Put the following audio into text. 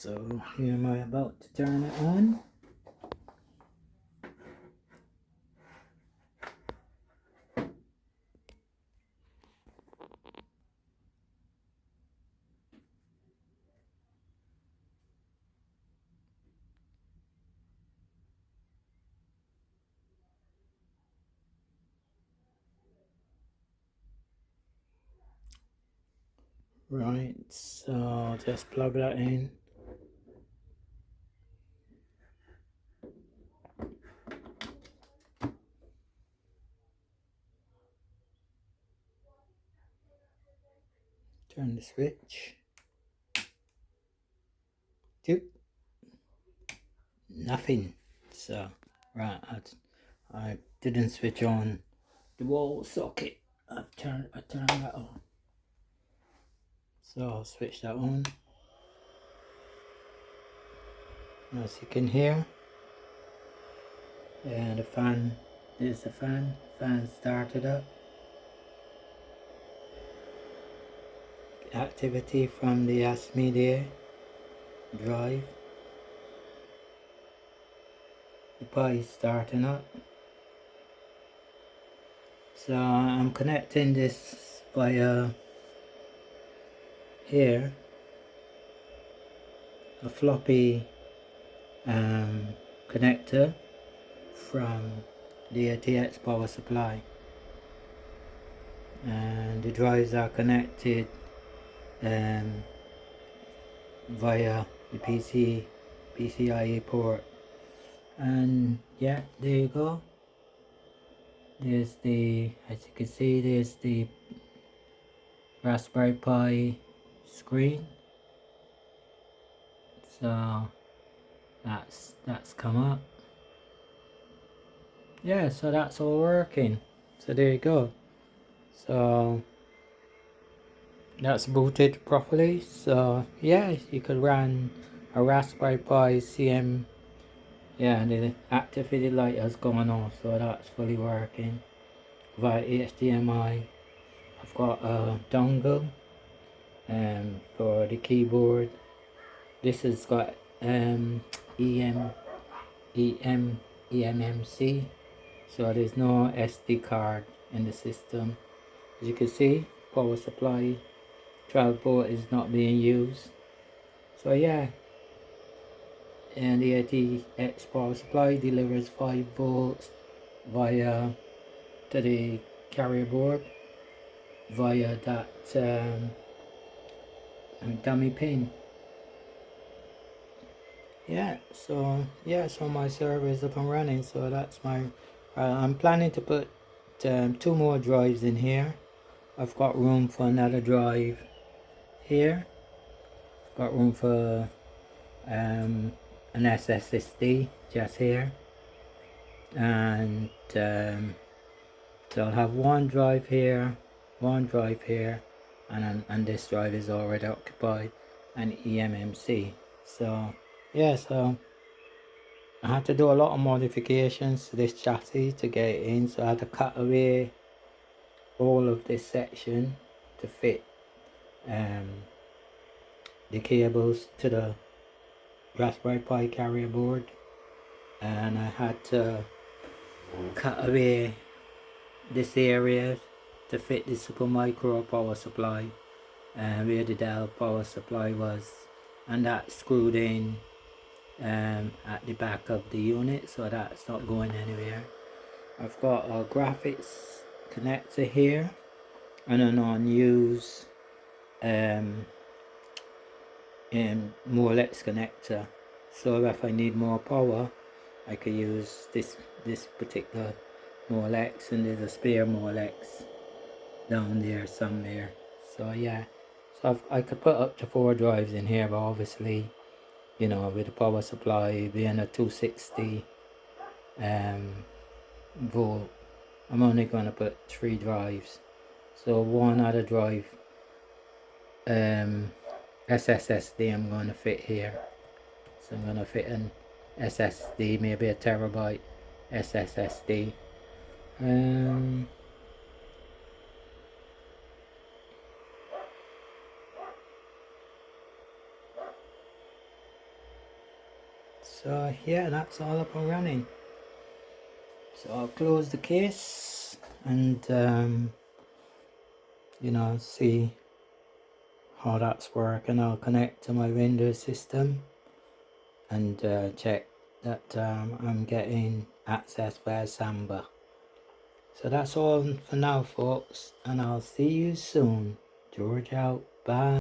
So here am I about to turn it on. Right, so just plug that in. Turn the switch. Doop. Nothing. So, right, I didn't switch on the wall socket. I turned that on. So I'll switch that on. As you can hear, and the fan, there's the fan started up. Activity from the Media drive. The Pi is starting up. So I'm connecting this via here, a floppy connector from the ATX power supply, and the drives are connected via the PCIe port. And yeah, there you go. There's the, as you can see, there's the Raspberry Pi screen. So that's come up. Yeah, so that's all working. So there you go. So that's booted properly. So yeah, you could run a Raspberry Pi CM. Yeah, the activity light has gone off, so that's fully working via HDMI. I've got a dongle for the keyboard. This has got eMMC, so there's no SD card in the system. As you can see, power supply 12 volt is not being used. So yeah, and the ATX power supply delivers 5 volts via to the carrier board via that dummy pin. Yeah, so my server is up and running. So that's my I'm planning to put 2 more drives in here. I've got room for another drive here. I've got room for an SSD just here, and so I'll have 1 drive here, 1 drive here, and this drive is already occupied, and eMMC. So yeah, so I had to do a lot of modifications to this chassis to get it in. So I had to cut away all of this section to fit the cables to the Raspberry Pi carrier board, and I had to cut away this area to fit the Supermicro power supply where the Dell power supply was, and that's screwed in at the back of the unit, so that's not going anywhere. I've got a graphics connector here and an unused Molex connector, so if I need more power I could use this particular Molex, and there's a spare Molex down there somewhere. So yeah, so I could put up to 4 drives in here, but obviously, you know, with the power supply being a 260 volt, I'm only going to put 3 drives. So 1 other drive SSD I'm going to fit here. So I'm going to fit an SSD, maybe a terabyte SSD. So yeah, that's all up and running. So I'll close the case and you know, see how that's working. I'll connect to my Windows system and check that I'm getting access via Samba. So that's all for now, folks, and I'll see you soon. George out. Bye.